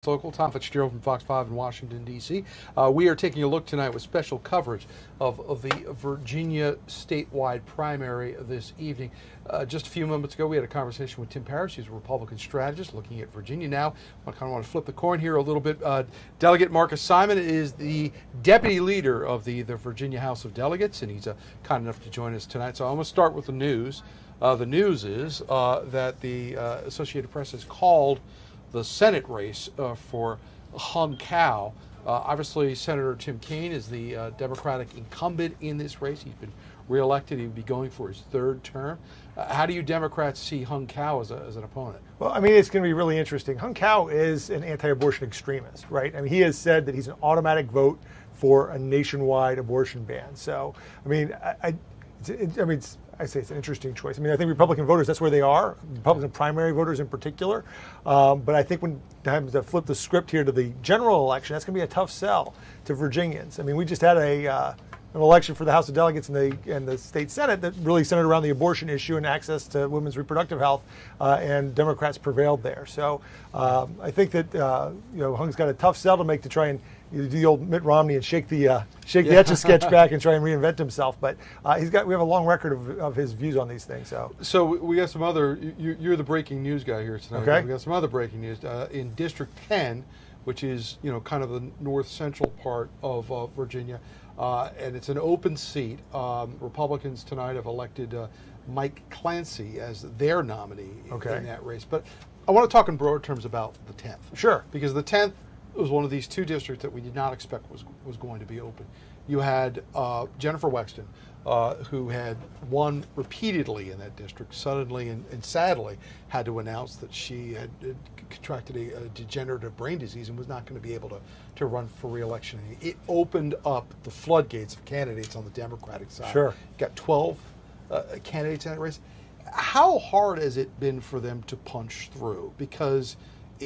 Local. Tom Fitzgerald from Fox 5 in Washington, D.C. We are taking a look tonight with special coverage of the Virginia statewide primary this evening. Just a few moments ago, we had a conversation with Tim Parrish. He's a Republican strategist looking at Virginia now. I kind of want to flip the coin here a little bit. Delegate Marcus Simon is the deputy leader of the Virginia House of Delegates, and he's kind enough to join us tonight. So I'm going to start with the news. The news is that the Associated Press has called the Senate race for Hung Cao. Obviously, Senator Tim Kaine is the Democratic incumbent in this race. He's been reelected. He would be going for his third term. How do you Democrats see Hung Cao as an opponent? Well, I mean, it's going to be really interesting. Hung Cao is an anti-abortion extremist, right? I mean, he has said that he's an automatic vote for a nationwide abortion ban. So, I mean, I say it's an interesting choice. I mean, I think Republican voters, that's where they are, Republican primary voters in particular. But I think when time to flip the script here to the general election, that's going to be a tough sell to Virginians. I mean, we just had an election for the House of Delegates and the state Senate that really centered around the abortion issue and access to women's reproductive health, and Democrats prevailed there. So I think that Hung's got a tough sell to make to try and do the old Mitt Romney and shake the Etch-a-Sketch back and try and reinvent himself. But we have a long record of his views on these things. So we got some other. You're the breaking news guy here tonight. Okay. We got some other breaking news in District 10, which is kind of the north central part of Virginia, and it's an open seat. Republicans tonight have elected Mike Clancy as their nominee in that race. But I want to talk in broader terms about the 10th. Sure. Because the 10th was one of these two districts that we did not expect was going to be open. You had Jennifer Wexton, who had won repeatedly in that district, suddenly and sadly had to announce that she had contracted a degenerative brain disease and was not going to be able to run for re-election. It opened up the floodgates of candidates on the Democratic side. Sure. Got 12 candidates in that race. How hard has it been for them to punch through? Because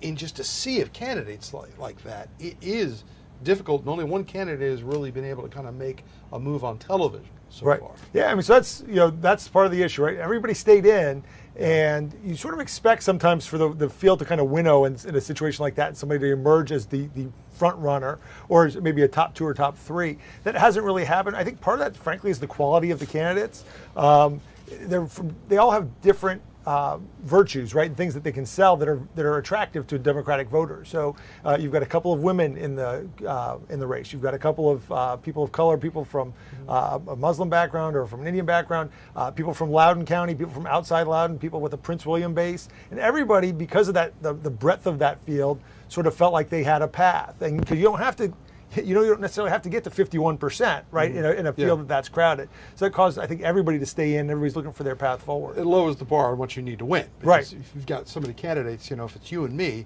in just a sea of candidates like that, it is difficult, and only one candidate has really been able to kind of make a move on television so far. Yeah, I mean, so that's part of the issue, right? Everybody stayed in, and you sort of expect sometimes for the field to kind of winnow in a situation like that, and somebody to emerge as the front runner, or maybe a top two or top three. That hasn't really happened. I think part of that, frankly, is the quality of the candidates. They all have different virtues, right, and things that they can sell that are attractive to Democratic voters. So you've got a couple of women in the race. You've got a couple of people of color, people from a Muslim background or from an Indian background, people from Loudoun County, people from outside Loudoun, people with a Prince William base, and everybody, because of that, the breadth of that field, sort of felt like they had a path. And because you don't necessarily have to get to 51%, right, in a field that's crowded. So it caused, I think, everybody to stay in. Everybody's looking for their path forward. It lowers the bar on what you need to win. Because if you've got so many candidates, if it's you and me,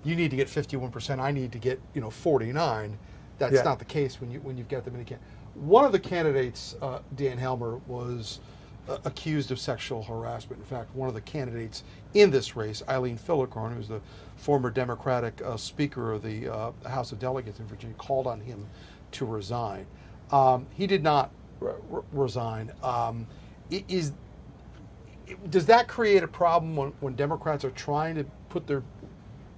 you need to get 51%. I need to get 49. That's not the case when you've got the many candidates. One of the candidates, Dan Helmer, was accused of sexual harassment. In fact, one of the candidates in this race, Eileen Fillicorn, who's the former Democratic Speaker of the House of Delegates in Virginia, called on him to resign. He did not resign. Does that create a problem when Democrats are trying to put their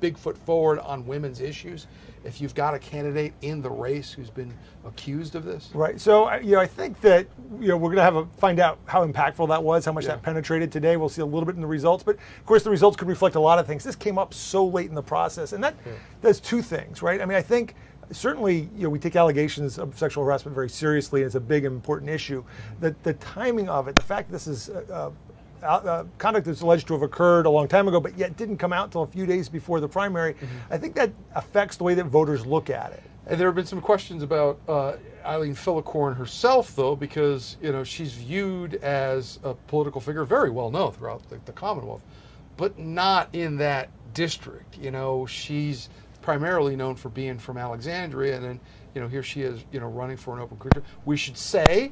big foot forward on women's issues, if you've got a candidate in the race who's been accused of this? Right. So, I think that, we're going to find out how impactful that was, how much that penetrated today. We'll see a little bit in the results. But, of course, the results could reflect a lot of things. This came up so late in the process. And that does two things, right? I mean, I think certainly, we take allegations of sexual harassment very seriously. And it's a big, important issue. The timing of it, the fact that this is conduct that's alleged to have occurred a long time ago, but yet didn't come out until a few days before the primary, I think that affects the way that voters look at it. And there have been some questions about Eileen Fillicorn herself, though, because she's viewed as a political figure very well known throughout the Commonwealth, but not in that district. She's primarily known for being from Alexandria, and then here she is, running for an open career. We should say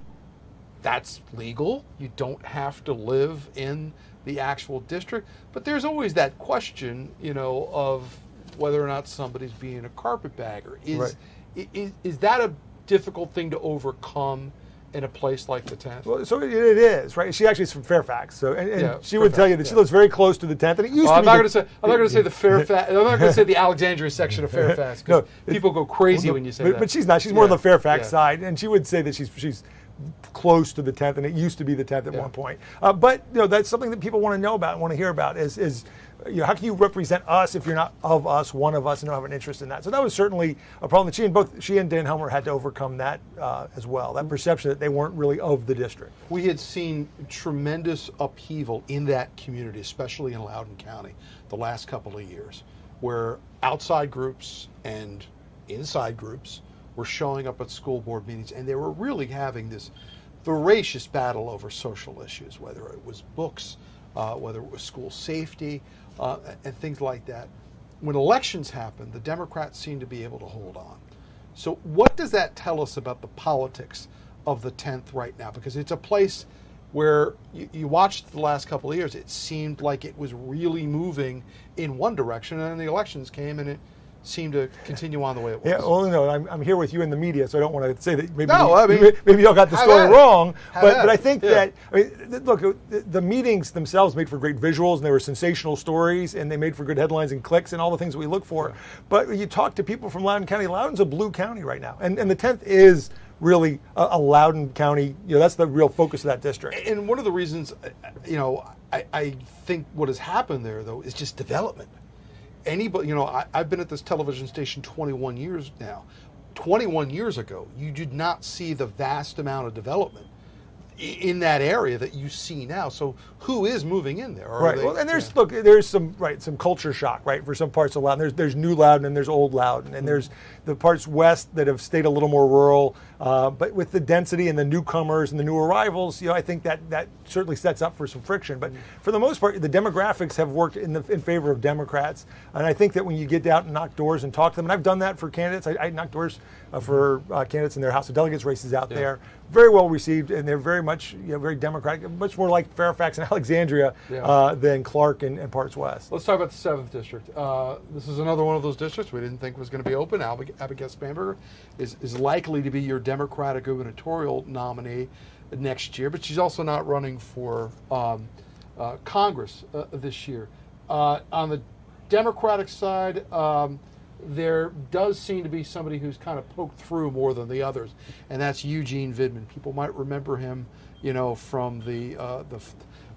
that's legal. You don't have to live in the actual district. But there's always that question, of whether or not somebody's being a carpetbagger. Is that a difficult thing to overcome in a place like the 10th? Well, so it is, right? She actually is from Fairfax, so and Yeah, she would tell you that she lives very close to the 10th, and it used to I'm be. not going to say the Fairfax. I'm not going to say the Alexandria section of Fairfax because people go crazy when you say that. But she's not. She's more on the Fairfax side, and she would say that she's close to the 10th, and it used to be the 10th at one point. But that's something that people want to know about and want to hear about is how can you represent us if you're not of us, one of us, and don't have an interest in that? So that was certainly a problem that both she and Dan Helmer had to overcome that as well, that perception that they weren't really of the district. We had seen tremendous upheaval in that community, especially in Loudoun County, the last couple of years, where outside groups and inside groups were showing up at school board meetings, and they were really having this voracious battle over social issues, whether it was books, whether it was school safety, and things like that. When elections happened, the Democrats seemed to be able to hold on. So what does that tell us about the politics of the 10th right now? Because it's a place where you watched the last couple of years, it seemed like it was really moving in one direction, and then the elections came and it seemed to continue on the way it was. Yeah, well, I'm here with you in the media, so I don't want to say that maybe maybe y'all got the story wrong. But I think that, look, the meetings themselves made for great visuals, and they were sensational stories, and they made for good headlines and clicks and all the things that we look for. Yeah. But when you talk to people from Loudoun County, Loudoun's a blue county right now, and the 10th is really a Loudoun County, that's the real focus of that district. And one of the reasons, I think what has happened there, though, is just development. Anybody, I've been at this television station 21 years now. 21 years ago, you did not see the vast amount of development in that area that you see now. So who is moving in there? Right. Well, and there's some culture shock, right, for some parts of Loudoun. There's new Loudoun and there's old Loudoun, and there's the parts west that have stayed a little more rural. But with the density and the newcomers and the new arrivals, I think that certainly sets up for some friction. But for the most part, the demographics have worked in favor of Democrats. And I think that when you get out and knock doors and talk to them, and I've done that for candidates, I knock doors for candidates in their House of Delegates races out there. Very well received, and they're very much, very Democratic, much more like Fairfax and Alexandria than Clark and parts west. Let's talk about the 7th District. This is another one of those districts we didn't think was going to be open. Abigail Spanberger is likely to be your Democratic gubernatorial nominee next year, but she's also not running for Congress this year. On the Democratic side, there does seem to be somebody who's kind of poked through more than the others, and that's Eugene Vidman. People might remember him, from the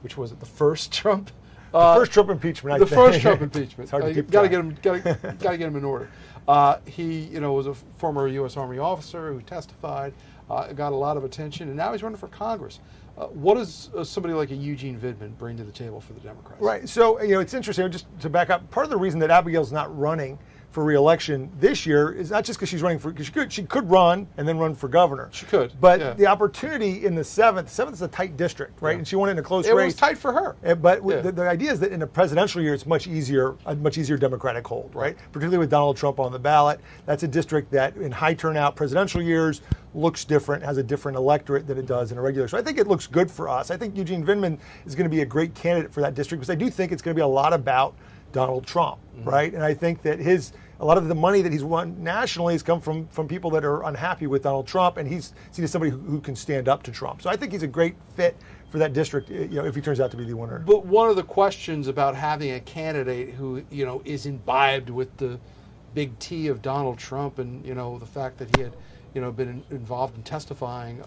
which was it, the first Trump? The first Trump impeachment. The first Trump impeachment. It's hard to keep Got to get him in order. He, was a former U.S. Army officer who testified, got a lot of attention, and now he's running for Congress. What does somebody like a Eugene Vidman bring to the table for the Democrats? Right. So, it's interesting, just to back up, part of the reason that Abigail's not running for re-election this year is not just because she's running because she could run and then run for governor. She could. But the opportunity in the 7th is a tight district, right? Yeah. And she won in a close race. It was tight for her. But the idea is that in a presidential year, it's a much easier Democratic hold, right? Particularly with Donald Trump on the ballot. That's a district that in high turnout presidential years looks different, has a different electorate than it does in a regular. So I think it looks good for us. I think Eugene Vidman is going to be a great candidate for that district because I do think it's going to be a lot about Donald Trump, right? And I think that a lot of the money that he's won nationally has come from people that are unhappy with Donald Trump, and he's seen as somebody who can stand up to Trump. So I think he's a great fit for that district, if he turns out to be the winner. But one of the questions about having a candidate who, is imbibed with the big T of Donald Trump and, the fact that he had, been involved in testifying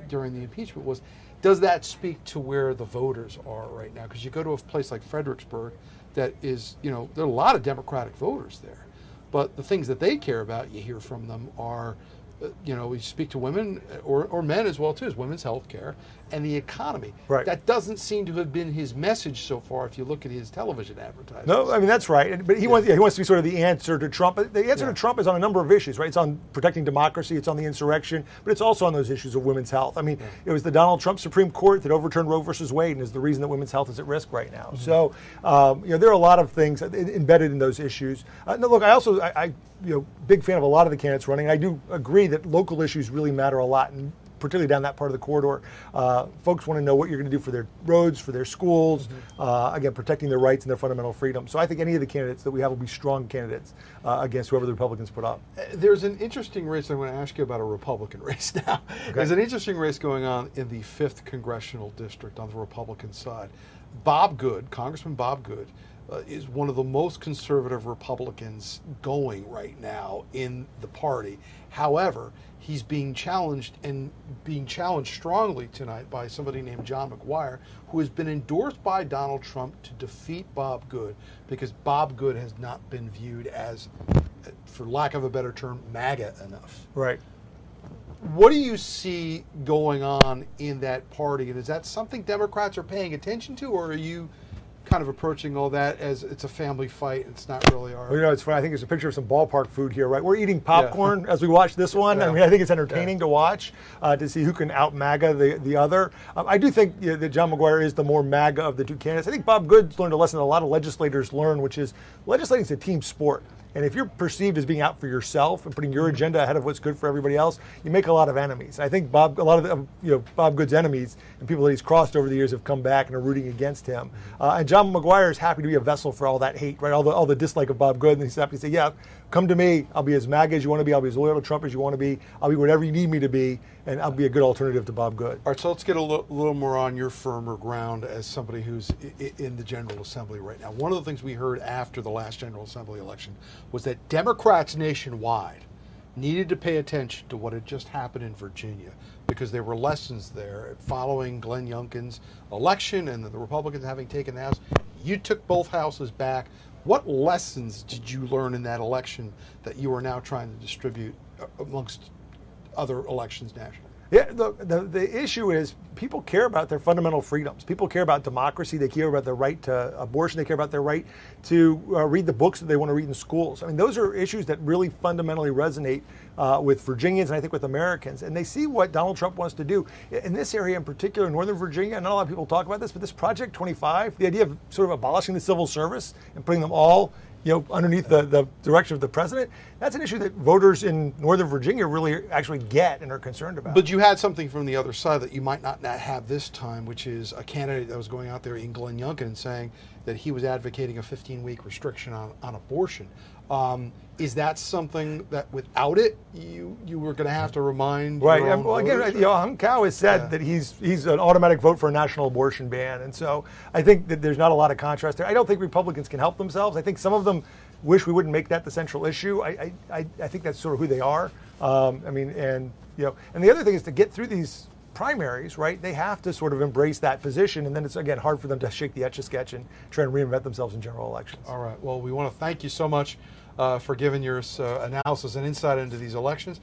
during the impeachment was, does that speak to where the voters are right now? Because you go to a place like Fredericksburg that is, there are a lot of Democratic voters there. But the things that they care about, you hear from them, are, we speak to women or men as well, too, is women's health care and the economy. Right. That doesn't seem to have been his message so far if you look at his television advertising. No, I mean, that's right. But he wants to be sort of the answer to Trump. But the answer to Trump is on a number of issues, right? It's on protecting democracy, it's on the insurrection, but it's also on those issues of women's health. I mean, it was the Donald Trump Supreme Court that overturned Roe versus Wade and is the reason that women's health is at risk right now. So, there are a lot of things embedded in those issues. Look, I big fan of a lot of the candidates running. I do agree that local issues really matter a lot. And particularly down that part of the corridor. Folks want to know what you're going to do for their roads, for their schools, again, protecting their rights and their fundamental freedoms. So I think any of the candidates that we have will be strong candidates against whoever the Republicans put up. There's an interesting race. I'm going to ask you about a Republican race now. Okay. There's an interesting race going on in the 5th Congressional District on the Republican side. Bob Good, Congressman Bob Good, is one of the most conservative Republicans going right now in the party. However, he's being challenged, and being challenged strongly tonight by somebody named John McGuire, who has been endorsed by Donald Trump to defeat Bob Good, because Bob Good has not been viewed as, for lack of a better term, MAGA enough. Right. What do you see going on in that party, and is that something Democrats are paying attention to, or are you kind of approaching all that as it's a family fight? It's not really our... Well, you know, it's funny. I think there's a picture of some ballpark food here, right? We're eating popcorn as we watch this one. Yeah. I mean, I think it's entertaining to watch, to see who can out-MAGA the other. I do think that John McGuire is the more MAGA of the two candidates. I think Bob Good's learned a lesson that a lot of legislators learn, which is legislating is a team sport. And if you're perceived as being out for yourself and putting your agenda ahead of what's good for everybody else, you make a lot of enemies. I think a lot of Bob Good's enemies and people that he's crossed over the years have come back and are rooting against him. And John McGuire is happy to be a vessel for all that hate, right? All the dislike of Bob Good, and he's happy to say, yeah, come to me. I'll be as MAGA as you want to be. I'll be as loyal to Trump as you want to be. I'll be whatever you need me to be, and I'll be a good alternative to Bob Good. All right, so let's get a little more on your firmer ground as somebody who's in the General Assembly right now. One of the things we heard after the last General Assembly election was that Democrats nationwide needed to pay attention to what had just happened in Virginia, because there were lessons there following Glenn Youngkin's election and the Republicans having taken the House. You took both houses back. What lessons did you learn in that election that you are now trying to distribute amongst other elections nationally? Yeah, the issue is people care about their fundamental freedoms. People care about democracy. They care about their right to abortion. They care about their right to read the books that they want to read in schools. I mean, those are issues that really fundamentally resonate with Virginians and I think with Americans. And they see what Donald Trump wants to do. In this area in particular, Northern Virginia, not a lot of people talk about this, but this Project 25, the idea of sort of abolishing the civil service and putting them all underneath the direction of the president, that's an issue that voters in Northern Virginia really actually get and are concerned about. But you had something from the other side that you might not have this time, which is a candidate that was going out there in Glenn Youngkin and saying that he was advocating a 15-week restriction on abortion. Is that something that without it, you were going to have to remind? Right. Well, again, Hung Cao has said that he's an automatic vote for a national abortion ban. And so I think that there's not a lot of contrast there. I don't think Republicans can help themselves. I think some of them wish we wouldn't make that the central issue. I think that's sort of who they are. And the other thing is to get through these primaries, right? They have to sort of embrace that position, and then it's, again, hard for them to shake the Etch-a-Sketch and try and reinvent themselves in general elections. All right. Well, we want to thank you so much for giving your analysis and insight into these elections.